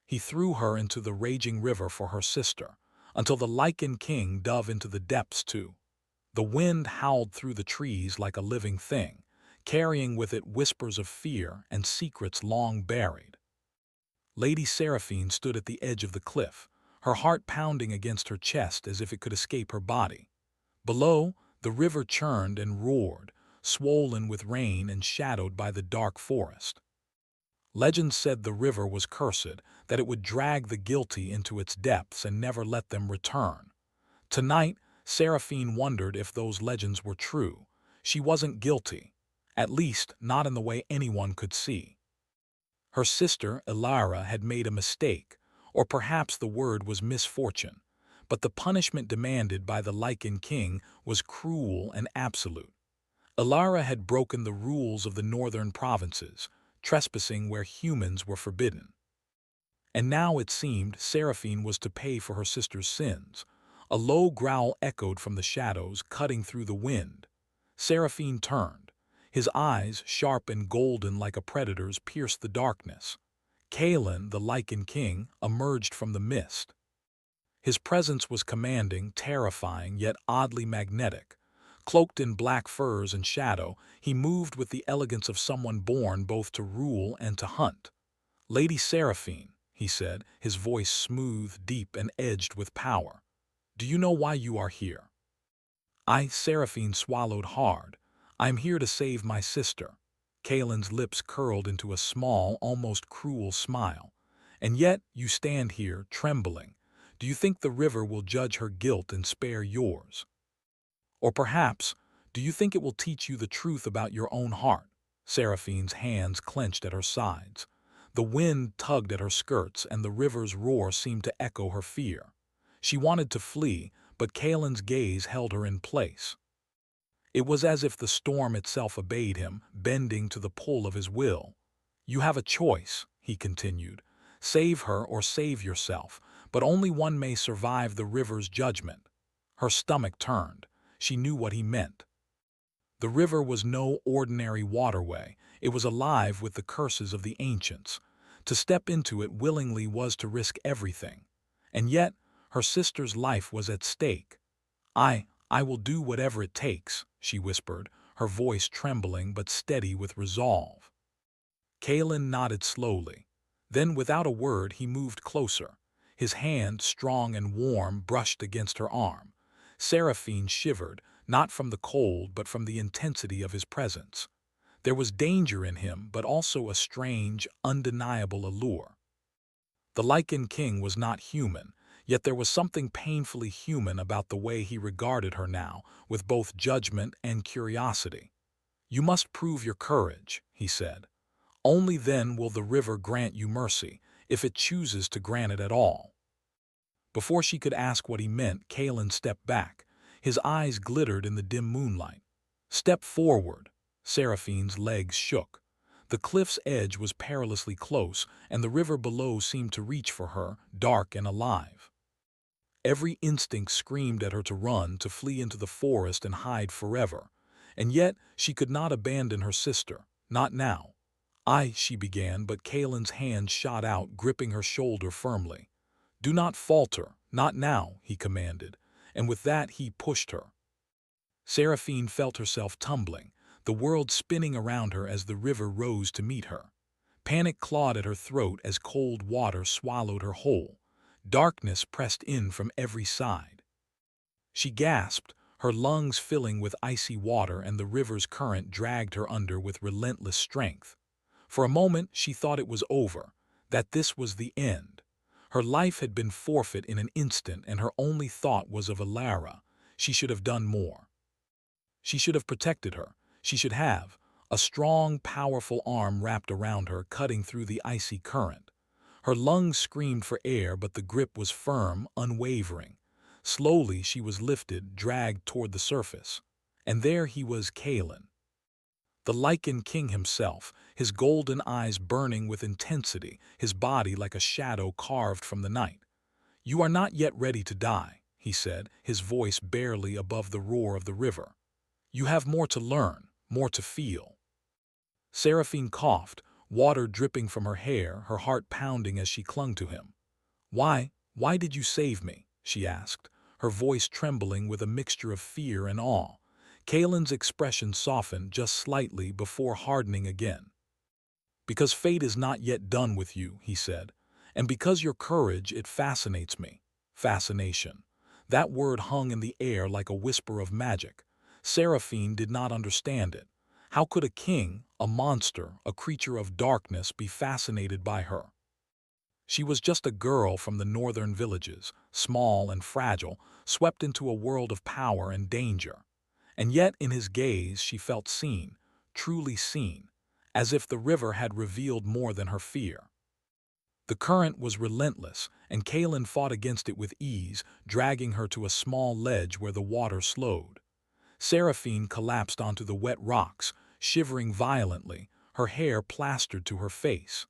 He threw her into the raging river for her sister, until the Lycan king dove into the depths too. The wind howled through the trees like a living thing, carrying with it whispers of fear and secrets long buried. Lady Seraphine stood at the edge of the cliff, her heart pounding against her chest as if it could escape her body. Below, the river churned and roared, swollen with rain and shadowed by the dark forest. Legend said the river was cursed, that it would drag the guilty into its depths and never let them return. Tonight, Seraphine wondered if those legends were true. She wasn't guilty, at least not in the way anyone could see. Her sister, Elara, had made a mistake, or perhaps the word was misfortune, but the punishment demanded by the Lycan king was cruel and absolute. Elara had broken the rules of the northern provinces, trespassing where humans were forbidden. And now it seemed Seraphine was to pay for her sister's sins. A low growl echoed from the shadows, cutting through the wind. Seraphine turned. His eyes, sharp and golden like a predator's, pierced the darkness. Kalen, the Lycan king, emerged from the mist. His presence was commanding, terrifying, yet oddly magnetic. Cloaked in black furs and shadow, he moved with the elegance of someone born both to rule and to hunt. "Lady Seraphine," he said, his voice smooth, deep, and edged with power. "Do you know why you are here?" Seraphine swallowed hard. "I'm here to save my sister." Kalen's lips curled into a small, almost cruel smile. "And yet you stand here, trembling. Do you think the river will judge her guilt and spare yours? Or perhaps, do you think it will teach you the truth about your own heart?" Seraphine's hands clenched at her sides. The wind tugged at her skirts, and the river's roar seemed to echo her fear. She wanted to flee, but Kalen's gaze held her in place. It was as if the storm itself obeyed him, bending to the pull of his will. "You have a choice," he continued. "Save her or save yourself, but only one may survive the river's judgment." Her stomach turned. She knew what he meant. The river was no ordinary waterway. It was alive with the curses of the ancients. To step into it willingly was to risk everything. And yet, her sister's life was at stake. I will do whatever it takes," she whispered, her voice trembling but steady with resolve. Kalen nodded slowly. Then, without a word, he moved closer. His hand, strong and warm, brushed against her arm. Seraphine shivered, not from the cold but from the intensity of his presence. There was danger in him, but also a strange, undeniable allure. The Lycan king was not human, yet there was something painfully human about the way he regarded her now, with both judgment and curiosity. "You must prove your courage," he said. "Only then will the river grant you mercy, if it chooses to grant it at all." Before she could ask what he meant, Kalen stepped back. His eyes glittered in the dim moonlight. "Step forward." Seraphine's legs shook. The cliff's edge was perilously close, and the river below seemed to reach for her, dark and alive. Every instinct screamed at her to run, to flee into the forest and hide forever. And yet she could not abandon her sister, not now. She began, but Kalen's hand shot out, gripping her shoulder firmly. "Do not falter, not now," he commanded, and with that he pushed her. Seraphine felt herself tumbling, the world spinning around her as the river rose to meet her. Panic clawed at her throat as cold water swallowed her whole. Darkness pressed in from every side. She gasped, her lungs filling with icy water, and the river's current dragged her under with relentless strength. For a moment she thought it was over, that this was the end. Her life had been forfeit in an instant, and her only thought was of Elara. She should have done more. She should have protected her. She should have. A strong, powerful arm wrapped around her, cutting through the icy current. Her lungs screamed for air, but the grip was firm, unwavering. Slowly she was lifted, dragged toward the surface. And there he was, Kalen. The Lycan king himself, his golden eyes burning with intensity, his body like a shadow carved from the night. "You are not yet ready to die," he said, his voice barely above the roar of the river. "You have more to learn, more to feel." Seraphine coughed, water dripping from her hair, her heart pounding as she clung to him. Why did you save me?" she asked, her voice trembling with a mixture of fear and awe. Kalen's expression softened just slightly before hardening again. "Because fate is not yet done with you," he said, "and because your courage, it fascinates me." Fascination. That word hung in the air like a whisper of magic. Seraphine did not understand it. How could a king, a monster, a creature of darkness, be fascinated by her? She was just a girl from the northern villages, small and fragile, swept into a world of power and danger. And yet in his gaze she felt seen, truly seen, as if the river had revealed more than her fear. The current was relentless, and Kalen fought against it with ease, dragging her to a small ledge where the water slowed. Seraphine collapsed onto the wet rocks, shivering violently, her hair plastered to her face.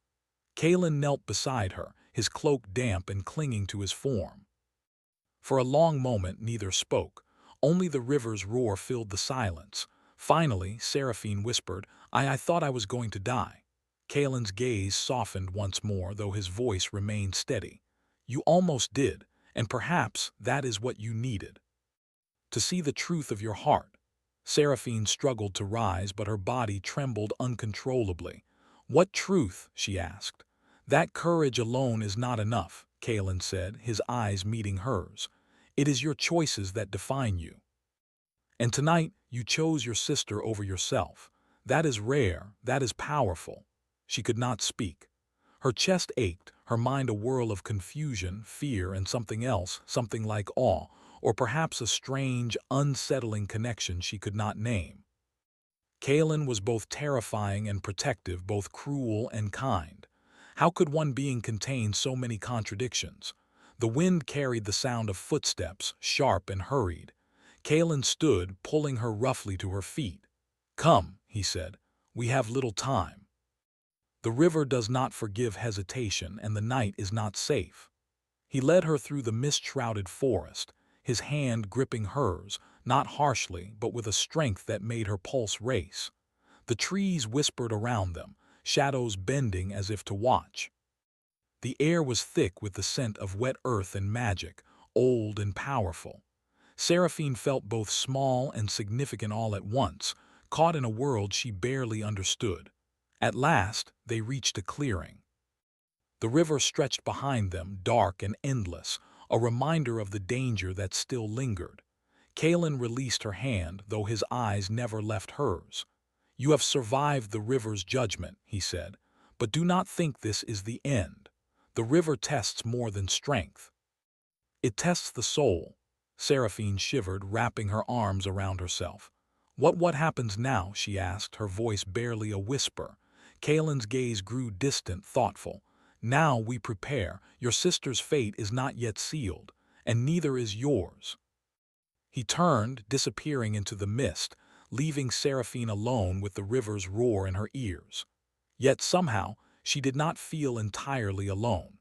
Kalen knelt beside her, his cloak damp and clinging to his form. For a long moment neither spoke. Only the river's roar filled the silence. Finally, Seraphine whispered, I thought I was going to die." Kalen's gaze softened once more, though his voice remained steady. "You almost did, and perhaps that is what you needed. To see the truth of your heart." Seraphine struggled to rise, but her body trembled uncontrollably. "What truth?" she asked. "That courage alone is not enough," Kalen said, his eyes meeting hers. "It is your choices that define you. And tonight, you chose your sister over yourself. That is rare, that is powerful." She could not speak. Her chest ached, her mind a whirl of confusion, fear, and something else, something like awe, or perhaps a strange, unsettling connection she could not name. Kalen was both terrifying and protective, both cruel and kind. How could one being contain so many contradictions? The wind carried the sound of footsteps, sharp and hurried. Kalen stood, pulling her roughly to her feet. "Come," he said, "we have little time. The river does not forgive hesitation, and the night is not safe." He led her through the mist-shrouded forest, his hand gripping hers, not harshly, but with a strength that made her pulse race. The trees whispered around them, shadows bending as if to watch. The air was thick with the scent of wet earth and magic, old and powerful. Seraphine felt both small and significant all at once, caught in a world she barely understood. At last, they reached a clearing. The river stretched behind them, dark and endless, a reminder of the danger that still lingered. Kalen released her hand, though his eyes never left hers. "You have survived the river's judgment," he said, "but do not think this is the end. The river tests more than strength. It tests the soul." Seraphine shivered, wrapping her arms around herself. What happens now?" she asked, her voice barely a whisper. Kalen's gaze grew distant, thoughtful. "Now we prepare. Your sister's fate is not yet sealed, and neither is yours." He turned, disappearing into the mist, leaving Seraphine alone with the river's roar in her ears. Yet somehow, she did not feel entirely alone.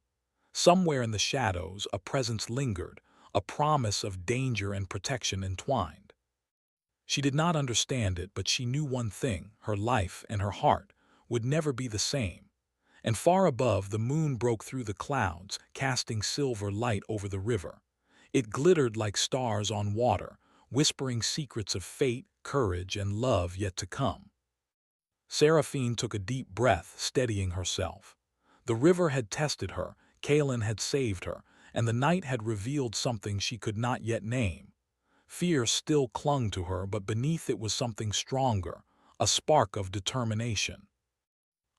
Somewhere in the shadows, a presence lingered, a promise of danger and protection entwined. She did not understand it, but she knew one thing: her life and her heart would never be the same. And far above, the moon broke through the clouds, casting silver light over the river. It glittered like stars on water, whispering secrets of fate, courage, and love yet to come. Seraphine took a deep breath, steadying herself. The river had tested her, Kalen had saved her, and the night had revealed something she could not yet name. Fear still clung to her, but beneath it was something stronger, a spark of determination.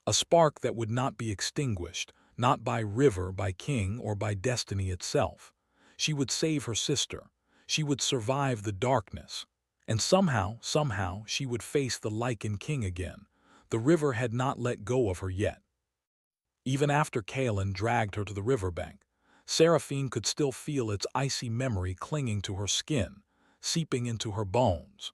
A spark that would not be extinguished, not by river, by king, or by destiny itself. She would save her sister. She would survive the darkness. And somehow, she would face the Lycan king again. The river had not let go of her yet. Even after Kalen dragged her to the riverbank, Seraphine could still feel its icy memory clinging to her skin, seeping into her bones.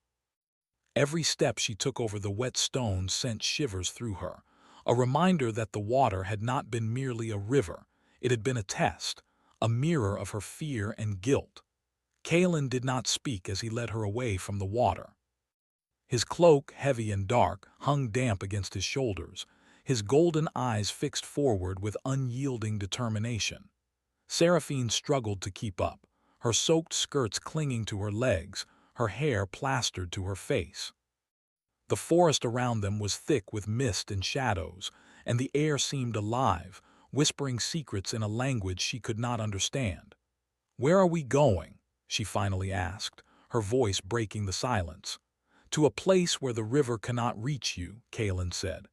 Every step she took over the wet stones sent shivers through her, a reminder that the water had not been merely a river, it had been a test, a mirror of her fear and guilt. Kalen did not speak as he led her away from the water. His cloak, heavy and dark, hung damp against his shoulders. his golden eyes fixed forward with unyielding determination. Seraphine struggled to keep up, her soaked skirts clinging to her legs, her hair plastered to her face. The forest around them was thick with mist and shadows, and the air seemed alive, whispering secrets in a language she could not understand. "Where are we going?" she finally asked, her voice breaking the silence. "To a place where the river cannot reach you," Kalen said.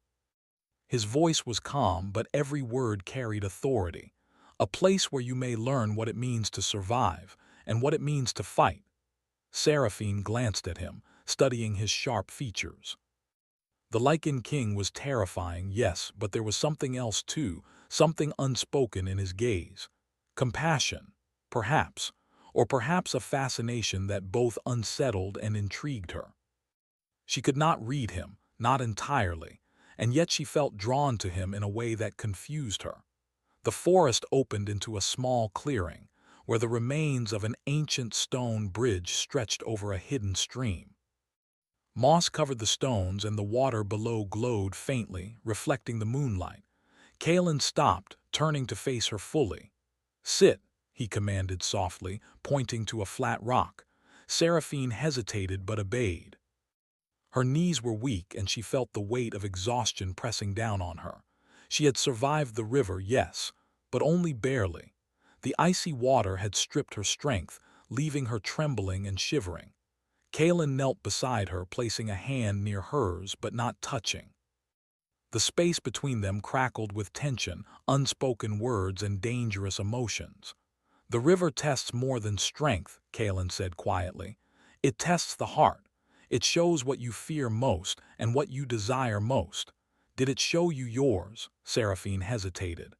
His voice was calm, but every word carried authority. "A place where you may learn what it means to survive, and what it means to fight." Seraphine glanced at him, studying his sharp features. The Lycan king was terrifying, yes, but there was something else too, something unspoken in his gaze. Compassion, perhaps, or perhaps a fascination that both unsettled and intrigued her. She could not read him, not entirely, and yet she felt drawn to him in a way that confused her. The forest opened into a small clearing, where the remains of an ancient stone bridge stretched over a hidden stream. Moss covered the stones and the water below glowed faintly, reflecting the moonlight. Kalen stopped, turning to face her fully. "Sit," he commanded softly, pointing to a flat rock. Seraphine hesitated but obeyed. Her knees were weak and she felt the weight of exhaustion pressing down on her. She had survived the river, yes, but only barely. The icy water had stripped her strength, leaving her trembling and shivering. Kalen knelt beside her, placing a hand near hers but not touching. The space between them crackled with tension, unspoken words, and dangerous emotions. "The river tests more than strength," Kalen said quietly. "It tests the heart. It shows what you fear most and what you desire most." "Did it show you yours?" Seraphine hesitated.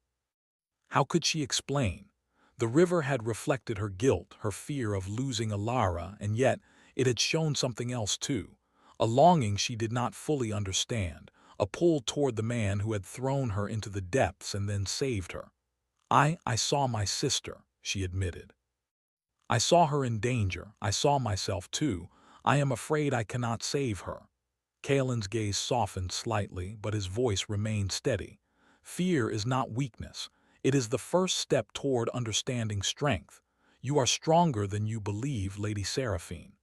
How could she explain? The river had reflected her guilt, her fear of losing Alara, and yet it had shown something else too. A longing she did not fully understand, a pull toward the man who had thrown her into the depths and then saved her. I saw my sister," she admitted. "I saw her in danger. I saw myself too. I am afraid I cannot save her." Kalen's gaze softened slightly, but his voice remained steady. "Fear is not weakness. It is the first step toward understanding strength. You are stronger than you believe, Lady Seraphine.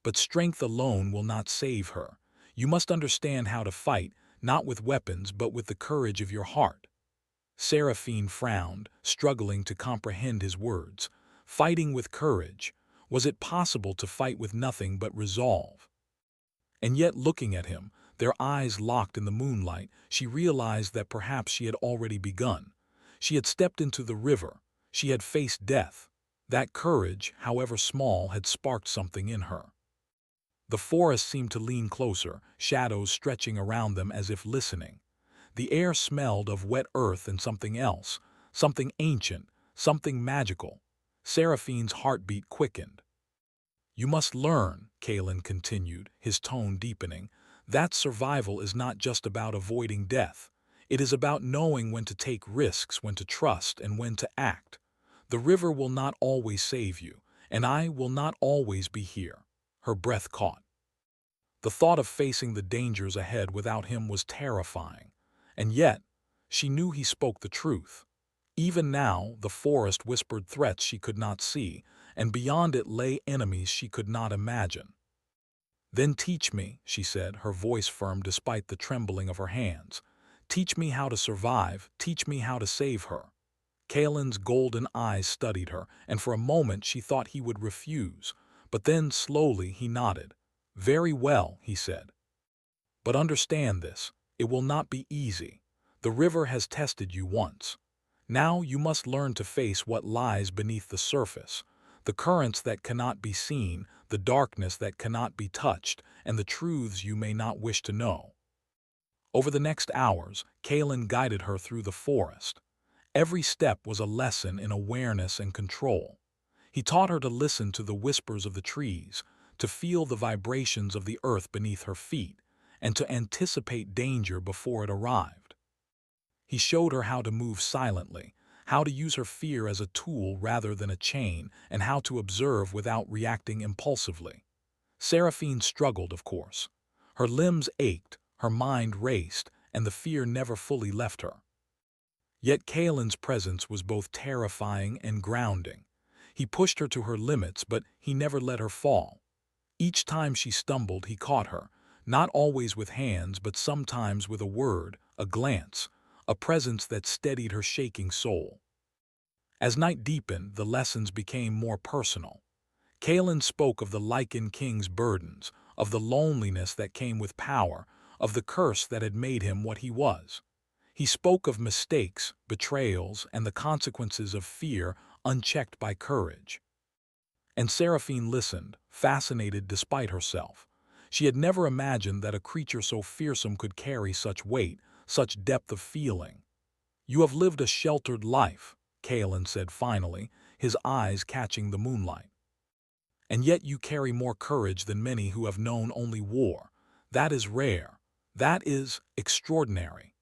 But strength alone will not save her. You must understand how to fight, not with weapons but with the courage of your heart." Seraphine frowned, struggling to comprehend his words. Fighting with courage. Was it possible to fight with nothing but resolve? And yet, looking at him, their eyes locked in the moonlight, she realized that perhaps she had already begun. She had stepped into the river. She had faced death. That courage, however small, had sparked something in her. The forest seemed to lean closer, shadows stretching around them as if listening. The air smelled of wet earth and something else, something ancient, something magical. Seraphine's heartbeat quickened. "You must learn," Kalen continued, his tone deepening, "that survival is not just about avoiding death. It is about knowing when to take risks, when to trust, and when to act. The river will not always save you, and I will not always be here." Her breath caught. The thought of facing the dangers ahead without him was terrifying. And yet, she knew he spoke the truth. Even now, the forest whispered threats she could not see, and beyond it lay enemies she could not imagine. "Then teach me," she said, her voice firm despite the trembling of her hands. "Teach me how to survive, teach me how to save her." Kalen's golden eyes studied her, and for a moment she thought he would refuse. But then, slowly, he nodded. "Very well," he said. "But understand this, it will not be easy. The river has tested you once. Now you must learn to face what lies beneath the surface, the currents that cannot be seen, the darkness that cannot be touched, and the truths you may not wish to know." Over the next hours, Kalen guided her through the forest. Every step was a lesson in awareness and control. He taught her to listen to the whispers of the trees, to feel the vibrations of the earth beneath her feet, and to anticipate danger before it arrived. He showed her how to move silently, how to use her fear as a tool rather than a chain, and how to observe without reacting impulsively. Seraphine struggled, of course. Her limbs ached, her mind raced, and the fear never fully left her. Yet Kaelin's presence was both terrifying and grounding. He pushed her to her limits, but he never let her fall. Each time she stumbled, he caught her, not always with hands, but sometimes with a word, a glance, a presence that steadied her shaking soul. As night deepened, the lessons became more personal. Kaelin spoke of the Lycan king's burdens, of the loneliness that came with power, of the curse that had made him what he was. He spoke of mistakes, betrayals, and the consequences of fear unchecked by courage. And Seraphine listened, fascinated despite herself. She had never imagined that a creature so fearsome could carry such weight, such depth of feeling. "You have lived a sheltered life," Kaelin said finally, his eyes catching the moonlight. "And yet you carry more courage than many who have known only war. That is rare. That is extraordinary."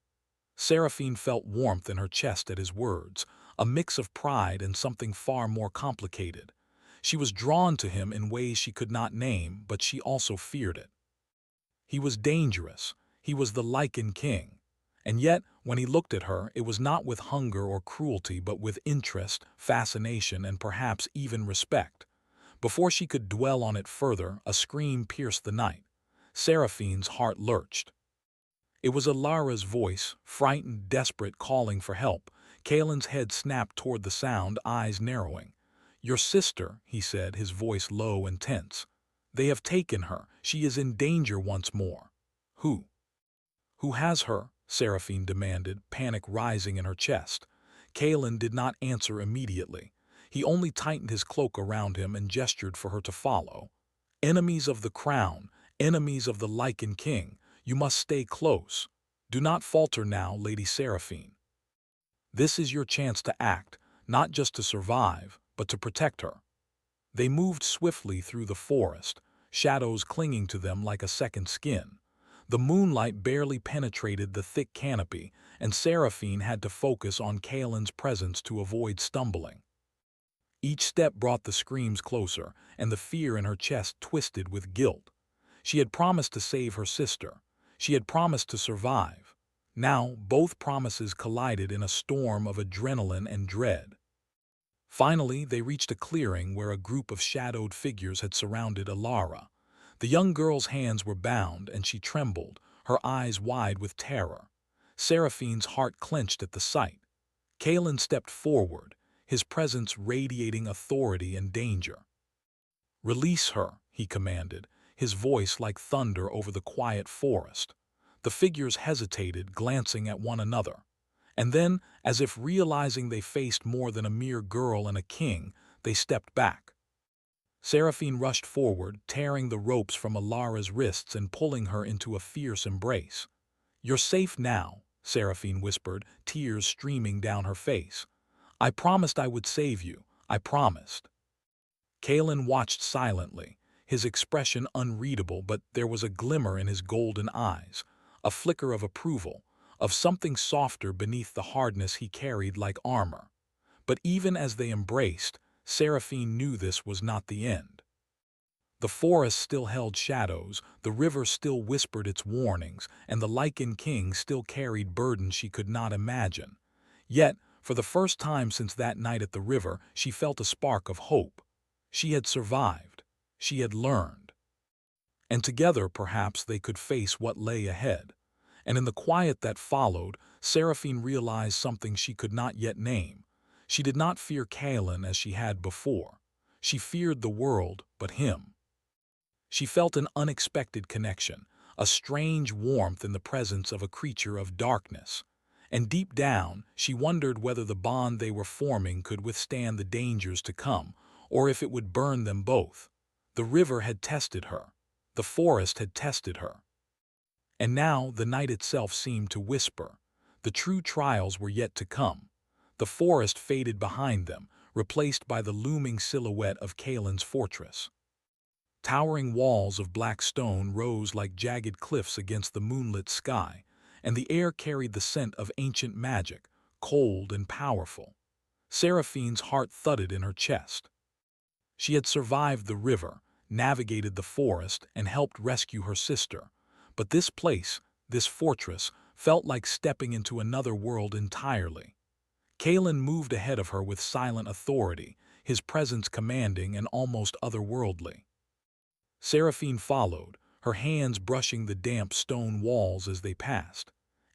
Seraphine felt warmth in her chest at his words, a mix of pride and something far more complicated. She was drawn to him in ways she could not name, but she also feared it. He was dangerous. He was the Lycan king. And yet, when he looked at her, it was not with hunger or cruelty, but with interest, fascination, and perhaps even respect. Before she could dwell on it further, a scream pierced the night. Seraphine's heart lurched. It was Alara's voice, frightened, desperate, calling for help. Kaelin's head snapped toward the sound, eyes narrowing. "Your sister," he said, his voice low and tense. "They have taken her. She is in danger once more." "Who? Who has her?" Seraphine demanded, panic rising in her chest. Kaelin did not answer immediately. He only tightened his cloak around him and gestured for her to follow. "Enemies of the crown, enemies of the Lycan king, you must stay close. Do not falter now, Lady Seraphine. This is your chance to act, not just to survive, but to protect her." They moved swiftly through the forest, shadows clinging to them like a second skin. The moonlight barely penetrated the thick canopy, and Seraphine had to focus on Kaelin's presence to avoid stumbling. Each step brought the screams closer, and the fear in her chest twisted with guilt. She had promised to save her sister. She had promised to survive. Now, both promises collided in a storm of adrenaline and dread. Finally, they reached a clearing where a group of shadowed figures had surrounded Alara. The young girl's hands were bound, and she trembled, her eyes wide with terror. Seraphine's heart clenched at the sight. Kaelin stepped forward, his presence radiating authority and danger. "Release her," he commanded, his voice like thunder over the quiet forest. The figures hesitated, glancing at one another. And then, as if realizing they faced more than a mere girl and a king, they stepped back. Seraphine rushed forward, tearing the ropes from Alara's wrists and pulling her into a fierce embrace. "You're safe now," Seraphine whispered, tears streaming down her face. "I promised I would save you. I promised." Kaelin watched silently, his expression unreadable, but there was a glimmer in his golden eyes, a flicker of approval, of something softer beneath the hardness he carried like armor. But even as they embraced, Seraphine knew this was not the end. The forest still held shadows, the river still whispered its warnings, and the Lycan king still carried burdens she could not imagine. Yet, for the first time since that night at the river, she felt a spark of hope. She had survived. She had learned. And together, perhaps, they could face what lay ahead. And in the quiet that followed, Seraphine realized something she could not yet name. She did not fear Kaelin as she had before. She feared the world, but him. She felt an unexpected connection, a strange warmth in the presence of a creature of darkness. And deep down, she wondered whether the bond they were forming could withstand the dangers to come, or if it would burn them both. The river had tested her. The forest had tested her. And now the night itself seemed to whisper. The true trials were yet to come. The forest faded behind them, replaced by the looming silhouette of Kaelin's fortress. Towering walls of black stone rose like jagged cliffs against the moonlit sky, and the air carried the scent of ancient magic, cold and powerful. Seraphine's heart thudded in her chest. She had survived the river, navigated the forest, and helped rescue her sister. But this place, this fortress, felt like stepping into another world entirely. Kalen moved ahead of her with silent authority, his presence commanding and almost otherworldly. Seraphine followed, her hands brushing the damp stone walls as they passed.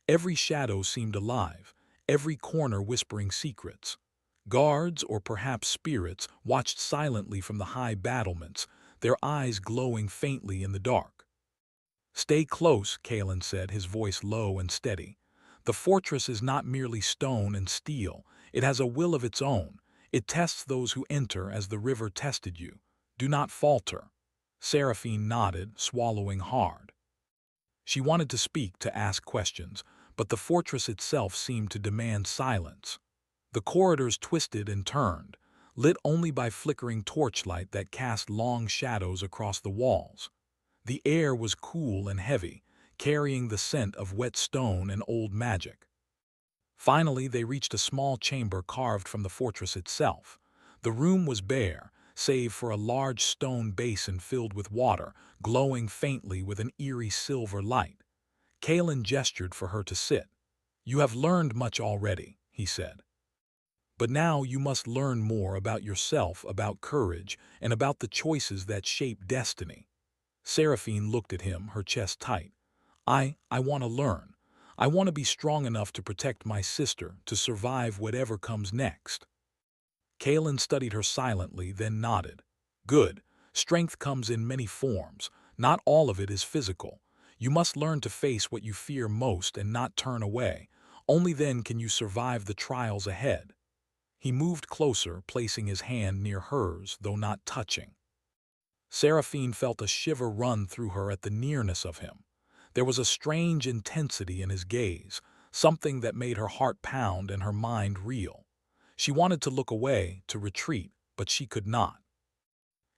Every shadow seemed alive, every corner whispering secrets. Guards, or perhaps spirits, watched silently from the high battlements, their eyes glowing faintly in the dark. "Stay close," Kalen said, his voice low and steady. "The fortress is not merely stone and steel. It has a will of its own. It tests those who enter as the river tested you. Do not falter." Seraphine nodded, swallowing hard. She wanted to speak, to ask questions, but the fortress itself seemed to demand silence. The corridors twisted and turned, lit only by flickering torchlight that cast long shadows across the walls. The air was cool and heavy, carrying the scent of wet stone and old magic. Finally, they reached a small chamber carved from the fortress itself. The room was bare, save for a large stone basin filled with water, glowing faintly with an eerie silver light. Kalen gestured for her to sit. "You have learned much already," he said. "But now you must learn more about yourself, about courage, and about the choices that shape destiny." Seraphine looked at him, her chest tight. I want to learn. I want to be strong enough to protect my sister, to survive whatever comes next." Kalen studied her silently, then nodded. "Good. Strength comes in many forms. Not all of it is physical. You must learn to face what you fear most and not turn away. Only then can you survive the trials ahead." He moved closer, placing his hand near hers, though not touching. Seraphine felt a shiver run through her at the nearness of him. There was a strange intensity in his gaze, something that made her heart pound and her mind reel. She wanted to look away, to retreat, but she could not.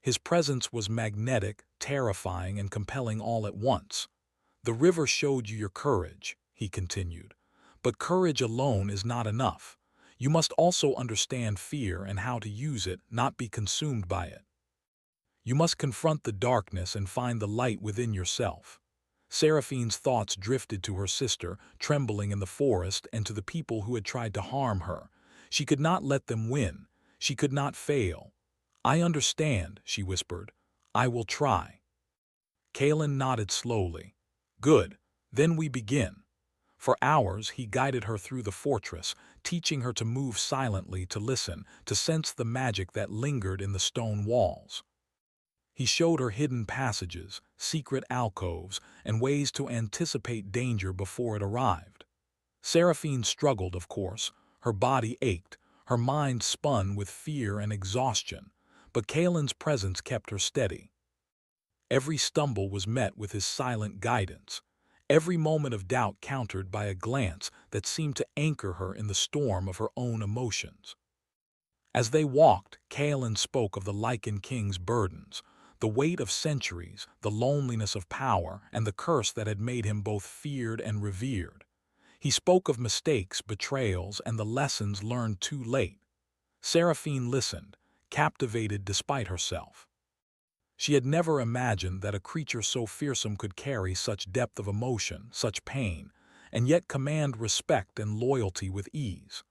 His presence was magnetic, terrifying, and compelling all at once. "The river showed you your courage," he continued. "But courage alone is not enough. You must also understand fear and how to use it, not be consumed by it. You must confront the darkness and find the light within yourself." Seraphine's thoughts drifted to her sister, trembling in the forest, and to the people who had tried to harm her. She could not let them win. She could not fail. "I understand," she whispered. "I will try." Kalen nodded slowly. "Good. Then we begin." For hours he guided her through the fortress, teaching her to move silently, to listen, to sense the magic that lingered in the stone walls. He showed her hidden passages, secret alcoves, and ways to anticipate danger before it arrived. Seraphine struggled, of course. Her body ached, her mind spun with fear and exhaustion, but Kalen's presence kept her steady. Every stumble was met with his silent guidance, every moment of doubt countered by a glance that seemed to anchor her in the storm of her own emotions. As they walked, Kalen spoke of the Lycan king's burdens, the weight of centuries, the loneliness of power, and the curse that had made him both feared and revered. He spoke of mistakes, betrayals, and the lessons learned too late. Seraphine listened, captivated despite herself. She had never imagined that a creature so fearsome could carry such depth of emotion, such pain, and yet command respect and loyalty with ease.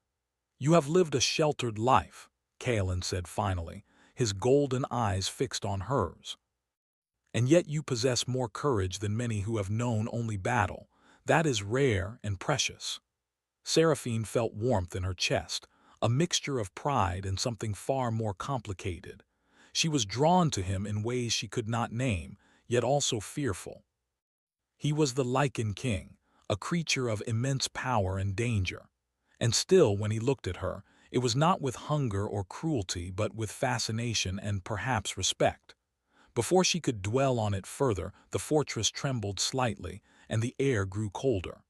"You have lived a sheltered life," Kalen said finally, his golden eyes fixed on hers. "And yet you possess more courage than many who have known only battle. That is rare and precious." Seraphine felt warmth in her chest, a mixture of pride and something far more complicated. She was drawn to him in ways she could not name, yet also fearful. He was the Lycan king, a creature of immense power and danger. And still, when he looked at her, it was not with hunger or cruelty, but with fascination and perhaps respect. Before she could dwell on it further, the fortress trembled slightly, and the air grew colder.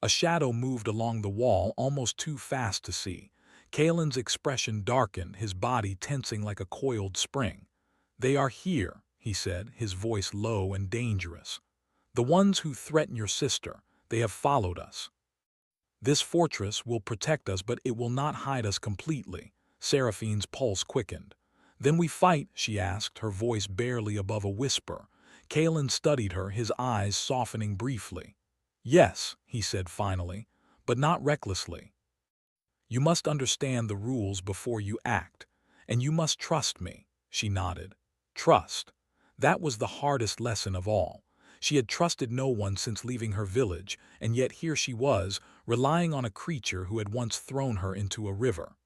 A shadow moved along the wall, almost too fast to see. Kalen's expression darkened, his body tensing like a coiled spring. "They are here," he said, his voice low and dangerous. "The ones who threaten your sister, they have followed us. This fortress will protect us, but it will not hide us completely." Seraphine's pulse quickened. "Then we fight?" she asked, her voice barely above a whisper. Kalen studied her, his eyes softening briefly. Yes, he said finally, but not recklessly. You must understand the rules before you act, and you must trust me, she nodded. Trust. That was the hardest lesson of all. She had trusted no one since leaving her village, and yet here she was, relying on a creature who had once thrown her into a river.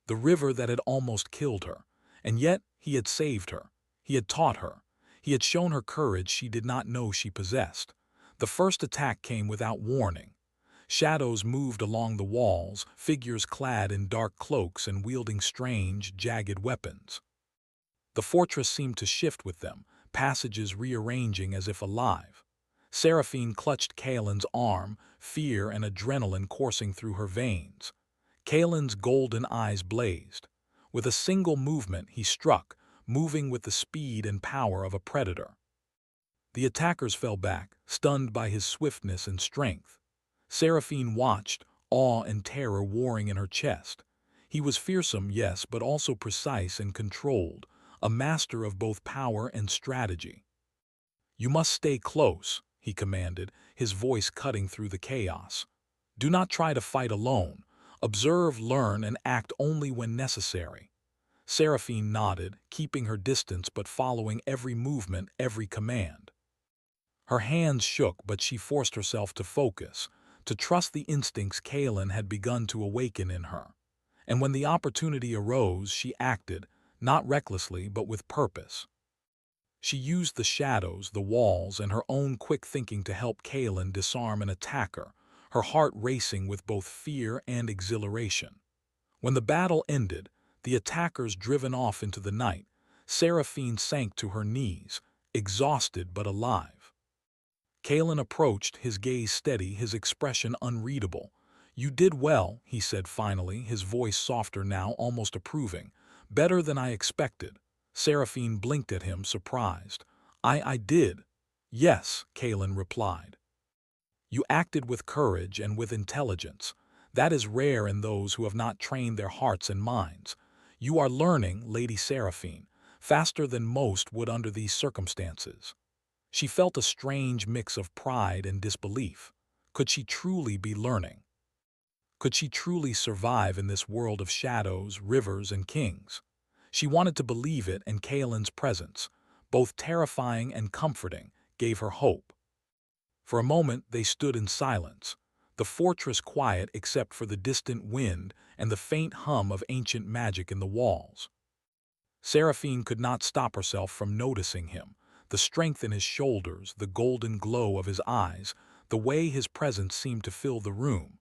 The river that had almost killed her, and yet he had saved her. He had taught her. He had shown her courage she did not know she possessed. The first attack came without warning. Shadows moved along the walls, figures clad in dark cloaks and wielding strange, jagged weapons. The fortress seemed to shift with them, passages rearranging as if alive. Seraphine clutched Kaelin's arm, fear and adrenaline coursing through her veins. Kaelin's golden eyes blazed. With a single movement he struck, moving with the speed and power of a predator. The attackers fell back, stunned by his swiftness and strength. Seraphine watched, awe and terror warring in her chest. He was fearsome, yes, but also precise and controlled, a master of both power and strategy. You must stay close, he commanded, his voice cutting through the chaos. Do not try to fight alone. Observe, learn, and act only when necessary. Seraphine nodded, keeping her distance but following every movement, every command. Her hands shook, but she forced herself to focus, to trust the instincts Kaelin had begun to awaken in her. And when the opportunity arose, she acted, not recklessly but with purpose. She used the shadows, the walls, and her own quick thinking to help Kaelin disarm an attacker, her heart racing with both fear and exhilaration. When the battle ended, the attackers driven off into the night, Seraphine sank to her knees, exhausted but alive. Kaelin approached, his gaze steady, his expression unreadable. You did well, he said finally, his voice softer now, almost approving. Better than I expected. Seraphine blinked at him, surprised. I did. Yes, Kaelin replied. You acted with courage and with intelligence. That is rare in those who have not trained their hearts and minds. You are learning, Lady Seraphine, faster than most would under these circumstances. She felt a strange mix of pride and disbelief. Could she truly be learning? Could she truly survive in this world of shadows, rivers, and kings? She wanted to believe it, and Kaelin's presence, both terrifying and comforting, gave her hope. For a moment they stood in silence, the fortress quiet except for the distant wind and the faint hum of ancient magic in the walls. Seraphine could not stop herself from noticing him, the strength in his shoulders, the golden glow of his eyes, the way his presence seemed to fill the room.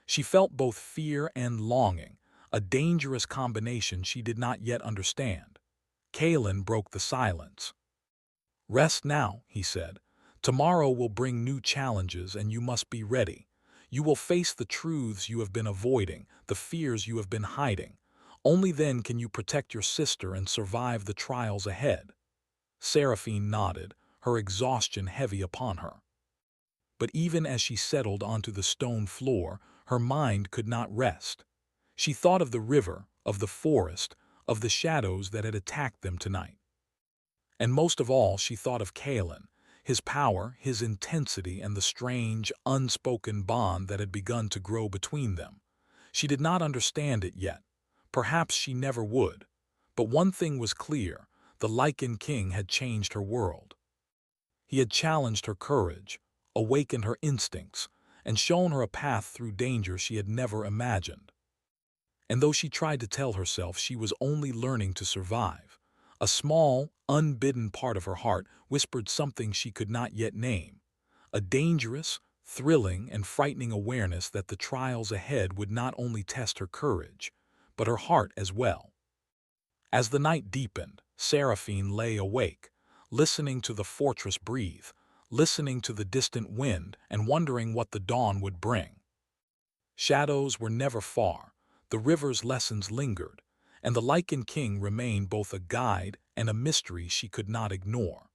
She felt both fear and longing, a dangerous combination she did not yet understand. Kaelin broke the silence. Rest now, he said. Tomorrow will bring new challenges and you must be ready. You will face the truths you have been avoiding, the fears you have been hiding. Only then can you protect your sister and survive the trials ahead. Seraphine nodded, her exhaustion heavy upon her. But even as she settled onto the stone floor, her mind could not rest. She thought of the river, of the forest, of the shadows that had attacked them tonight. And most of all, she thought of Kaelin, his power, his intensity, and the strange, unspoken bond that had begun to grow between them. She did not understand it yet. Perhaps she never would. But one thing was clear, the Lycan king had changed her world. He had challenged her courage, awakened her instincts, and shown her a path through danger she had never imagined. And though she tried to tell herself she was only learning to survive, a small, unbidden part of her heart whispered something she could not yet name, a dangerous, thrilling, and frightening awareness that the trials ahead would not only test her courage, but her heart as well. As the night deepened, Seraphine lay awake, listening to the fortress breathe, listening to the distant wind, and wondering what the dawn would bring. Shadows were never far, the river's lessons lingered, and the Lycan king remained both a guide and a mystery she could not ignore.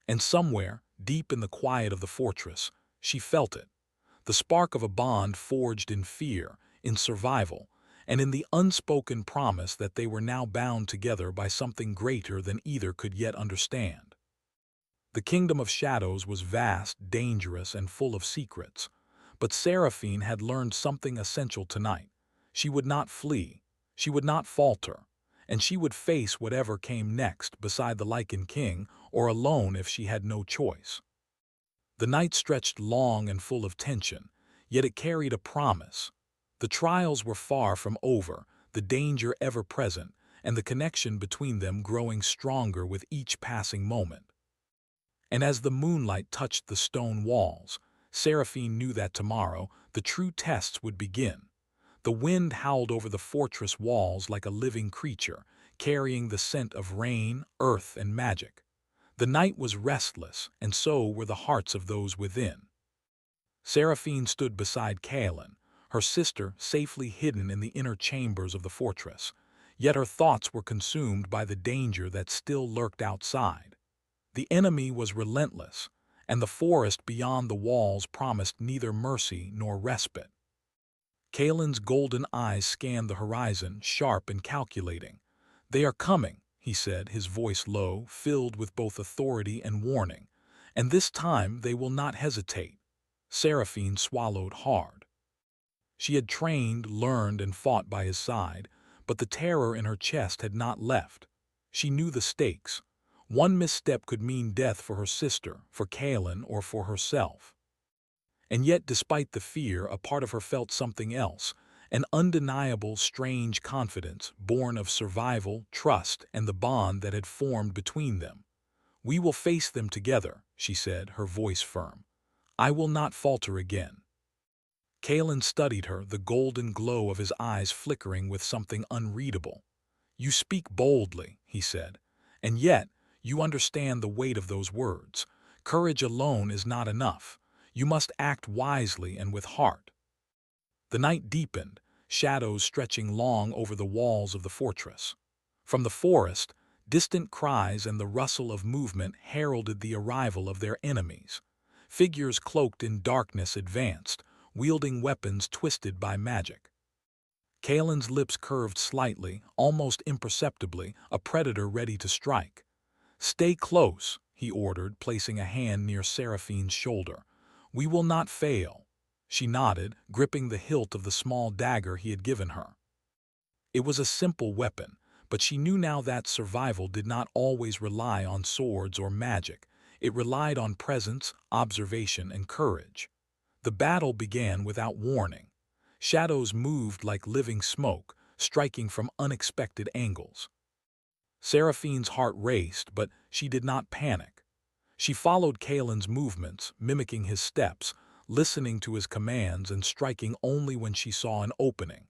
And somewhere, deep in the quiet of the fortress, she felt it, the spark of a bond forged in fear, in survival, and in the unspoken promise that they were now bound together by something greater than either could yet understand. The kingdom of shadows was vast, dangerous, and full of secrets. But Seraphine had learned something essential tonight. She would not flee, she would not falter, and she would face whatever came next beside the Lycan king or alone if she had no choice. The night stretched long and full of tension, yet it carried a promise. The trials were far from over, the danger ever present, and the connection between them growing stronger with each passing moment. And as the moonlight touched the stone walls, Seraphine knew that tomorrow the true tests would begin. The wind howled over the fortress walls like a living creature, carrying the scent of rain, earth, and magic. The night was restless, and so were the hearts of those within. Seraphine stood beside Kaelin, her sister safely hidden in the inner chambers of the fortress, yet her thoughts were consumed by the danger that still lurked outside. The enemy was relentless, and the forest beyond the walls promised neither mercy nor respite. Kaelin's golden eyes scanned the horizon, sharp and calculating. "They are coming," he said, his voice low, filled with both authority and warning. "And this time they will not hesitate." Seraphine swallowed hard. She had trained, learned, and fought by his side, but the terror in her chest had not left. She knew the stakes. One misstep could mean death for her sister, for Kaelin, or for herself. And yet, despite the fear, a part of her felt something else, an undeniable, strange confidence born of survival, trust, and the bond that had formed between them. "We will face them together," she said, her voice firm. "I will not falter again." Kaelin studied her, the golden glow of his eyes flickering with something unreadable. "You speak boldly," he said, "and yet you understand the weight of those words. Courage alone is not enough. You must act wisely and with heart." The night deepened, shadows stretching long over the walls of the fortress. From the forest, distant cries and the rustle of movement heralded the arrival of their enemies. Figures cloaked in darkness advanced, wielding weapons twisted by magic. Kaelin's lips curved slightly, almost imperceptibly, a predator ready to strike. "Stay close," he ordered, placing a hand near Seraphine's shoulder. "We will not fail." She nodded, gripping the hilt of the small dagger he had given her. It was a simple weapon, but she knew now that survival did not always rely on swords or magic. It relied on presence, observation, and courage. The battle began without warning. Shadows moved like living smoke, striking from unexpected angles. Seraphine's heart raced, but she did not panic. She followed Kaelin's movements, mimicking his steps, listening to his commands and striking only when she saw an opening.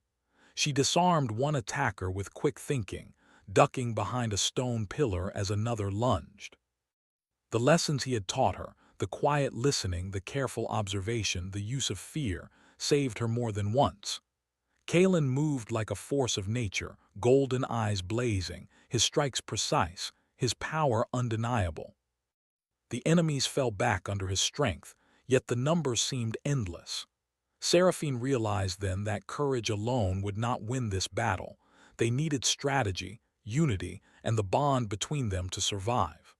She disarmed one attacker with quick thinking, ducking behind a stone pillar as another lunged. The lessons he had taught her, the quiet listening, the careful observation, the use of fear, saved her more than once. Kaelin moved like a force of nature, golden eyes blazing, his strikes precise, his power undeniable. The enemies fell back under his strength, yet the numbers seemed endless. Seraphine realized then that courage alone would not win this battle. They needed strategy, unity, and the bond between them to survive.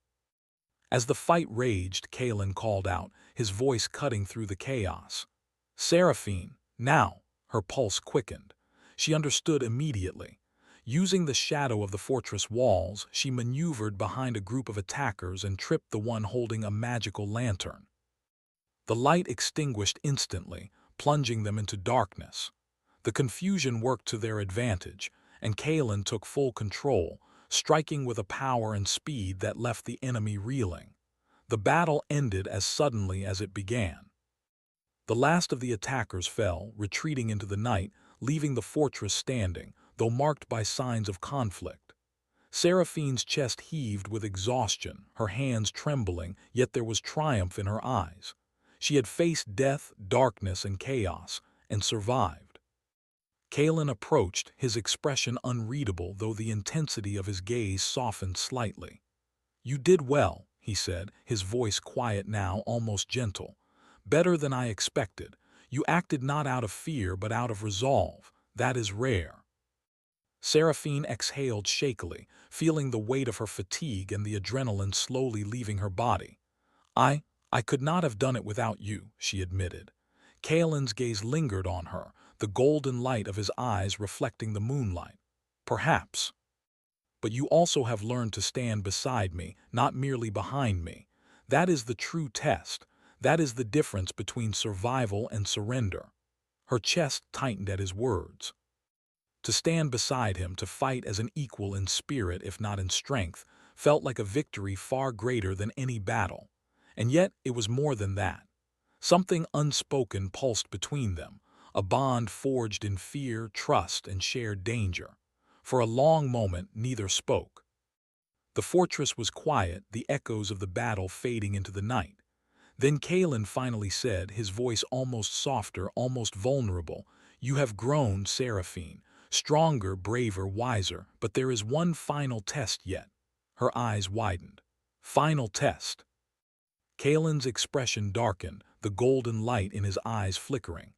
As the fight raged, Kaelin called out, his voice cutting through the chaos. "Seraphine, now!" Her pulse quickened. She understood immediately. Using the shadow of the fortress walls, she maneuvered behind a group of attackers and tripped the one holding a magical lantern. The light extinguished instantly, plunging them into darkness. The confusion worked to their advantage, and Kaelin took full control, striking with a power and speed that left the enemy reeling. The battle ended as suddenly as it began. The last of the attackers fell, retreating into the night, leaving the fortress standing, though marked by signs of conflict. Seraphine's chest heaved with exhaustion, her hands trembling, yet there was triumph in her eyes. She had faced death, darkness, and chaos, and survived. Kaelin approached, his expression unreadable, though the intensity of his gaze softened slightly. "You did well," he said, his voice quiet now, almost gentle. "Better than I expected. You acted not out of fear but out of resolve. That is rare." Seraphine exhaled shakily, feeling the weight of her fatigue and the adrenaline slowly leaving her body. I could not have done it without you, she admitted. Kaelin's gaze lingered on her, the golden light of his eyes reflecting the moonlight. Perhaps. But you also have learned to stand beside me, not merely behind me. That is the true test. That is the difference between survival and surrender. Her chest tightened at his words. To stand beside him, to fight as an equal in spirit if not in strength, felt like a victory far greater than any battle. And yet it was more than that. Something unspoken pulsed between them, a bond forged in fear, trust, and shared danger. For a long moment, neither spoke. The fortress was quiet, the echoes of the battle fading into the night. Then Kaelin finally said, his voice almost softer, almost vulnerable, "You have grown, Seraphine, stronger, braver, wiser, but there is one final test yet." Her eyes widened. Final test. Kaelin's expression darkened, the golden light in his eyes flickering.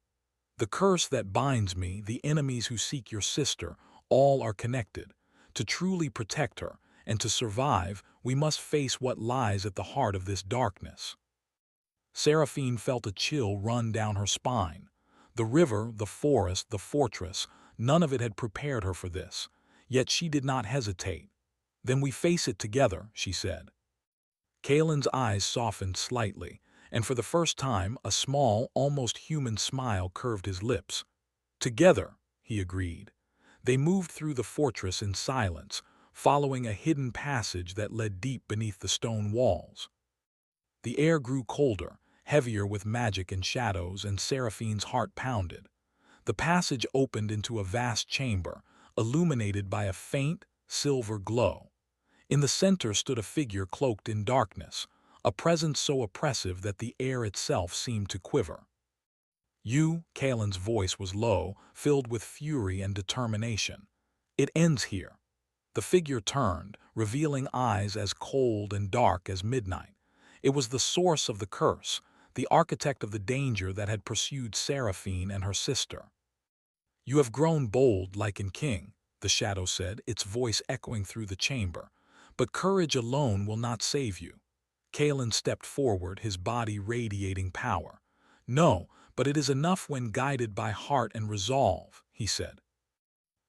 The curse that binds me, the enemies who seek your sister, all are connected. To truly protect her, and to survive, we must face what lies at the heart of this darkness. Seraphine felt a chill run down her spine. The river, the forest, the fortress, none of it had prepared her for this. Yet she did not hesitate. "Then we face it together," she said. Kaelin's eyes softened slightly, and for the first time a small, almost human smile curved his lips. "Together," he agreed. They moved through the fortress in silence, following a hidden passage that led deep beneath the stone walls. The air grew colder, heavier with magic and shadows, and Seraphine's heart pounded. The passage opened into a vast chamber, illuminated by a faint, silver glow. In the center stood a figure cloaked in darkness, a presence so oppressive that the air itself seemed to quiver. "You," Kaelin's voice was low, filled with fury and determination. "It ends here." The figure turned, revealing eyes as cold and dark as midnight. It was the source of the curse, the architect of the danger that had pursued Seraphine and her sister. "You have grown bold, Lycan King," the shadow said, its voice echoing through the chamber. "But courage alone will not save you." Kaelin stepped forward, his body radiating power. "No, but it is enough when guided by heart and resolve," he said.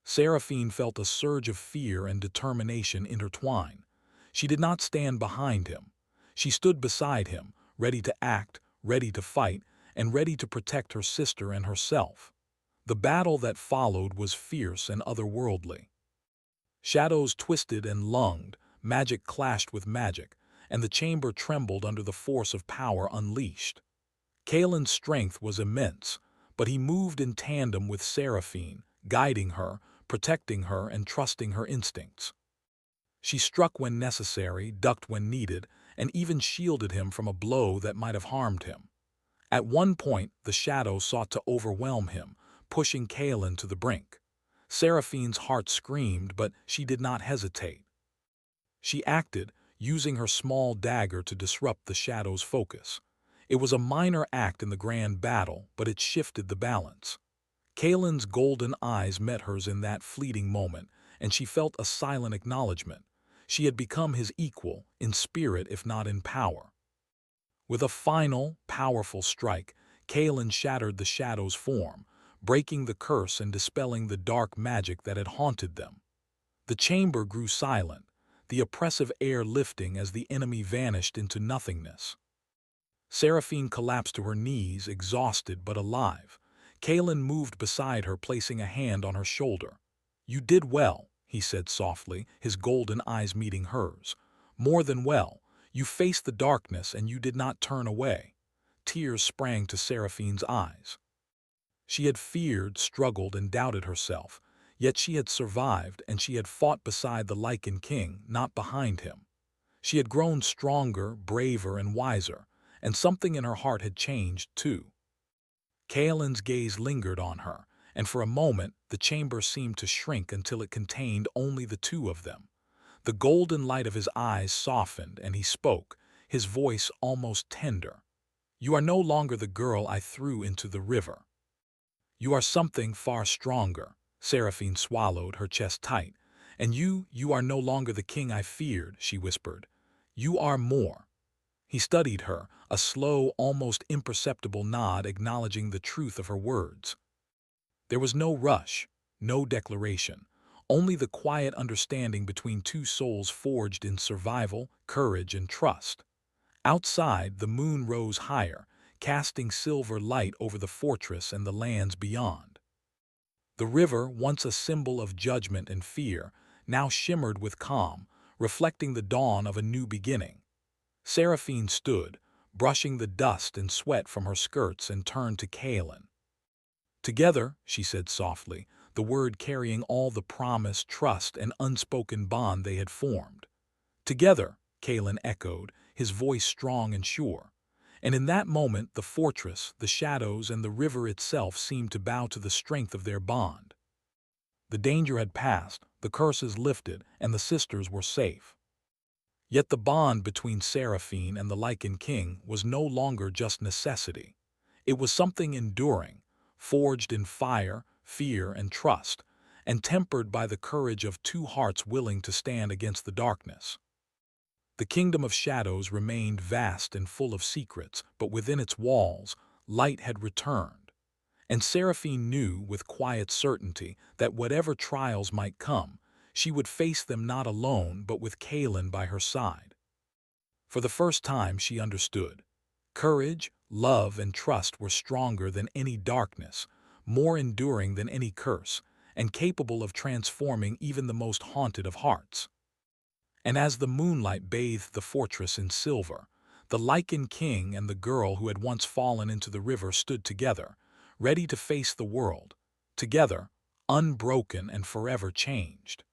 Seraphine felt a surge of fear and determination intertwine. She did not stand behind him. She stood beside him, ready to act, ready to fight, and ready to protect her sister and herself. The battle that followed was fierce and otherworldly. Shadows twisted and lunged, magic clashed with magic, and the chamber trembled under the force of power unleashed. Kaelin's strength was immense, but he moved in tandem with Seraphine, guiding her, protecting her, and trusting her instincts. She struck when necessary, ducked when needed, and even shielded him from a blow that might have harmed him. At one point, the shadow sought to overwhelm him, pushing Kaelin to the brink. Seraphine's heart screamed, but she did not hesitate. She acted, using her small dagger to disrupt the shadow's focus. It was a minor act in the grand battle, but it shifted the balance. Kaelin's golden eyes met hers in that fleeting moment, and she felt a silent acknowledgement. She had become his equal, in spirit if not in power. With a final, powerful strike, Kaelin shattered the shadow's form, breaking the curse and dispelling the dark magic that had haunted them. The chamber grew silent, the oppressive air lifting as the enemy vanished into nothingness. Seraphine collapsed to her knees, exhausted but alive. Kaelin moved beside her, placing a hand on her shoulder. "You did well," he said softly, his golden eyes meeting hers. "More than well. You faced the darkness and you did not turn away." Tears sprang to Seraphine's eyes. She had feared, struggled, and doubted herself, yet she had survived, and she had fought beside the Lycan King, not behind him. She had grown stronger, braver, and wiser, and something in her heart had changed, too. Kaelin's gaze lingered on her, and for a moment the chamber seemed to shrink until it contained only the two of them. The golden light of his eyes softened, and he spoke, his voice almost tender. "You are no longer the girl I threw into the river. You are something far stronger." Seraphine swallowed, her chest tight. "And you are no longer the king I feared," she whispered. "You are more." He studied her, a slow, almost imperceptible nod acknowledging the truth of her words. There was no rush, no declaration, only the quiet understanding between two souls forged in survival, courage, and trust. Outside, the moon rose higher, casting silver light over the fortress and the lands beyond. The river, once a symbol of judgment and fear, now shimmered with calm, reflecting the dawn of a new beginning. Seraphine stood, brushing the dust and sweat from her skirts, and turned to Kaelin. "Together," she said softly, the word carrying all the promise, trust, and unspoken bond they had formed. "Together," Kaelin echoed, his voice strong and sure. And in that moment the fortress, the shadows, and the river itself seemed to bow to the strength of their bond. The danger had passed, the curses lifted, and the sisters were safe. Yet the bond between Seraphine and the Lycan king was no longer just necessity. It was something enduring, forged in fire, fear, and trust, and tempered by the courage of two hearts willing to stand against the darkness. The kingdom of shadows remained vast and full of secrets, but within its walls, light had returned. And Seraphine knew with quiet certainty that whatever trials might come, she would face them not alone but with Kaelin by her side. For the first time she understood. Courage, love, and trust were stronger than any darkness, more enduring than any curse, and capable of transforming even the most haunted of hearts. And as the moonlight bathed the fortress in silver, the Lycan king and the girl who had once fallen into the river stood together, ready to face the world, together, unbroken and forever changed.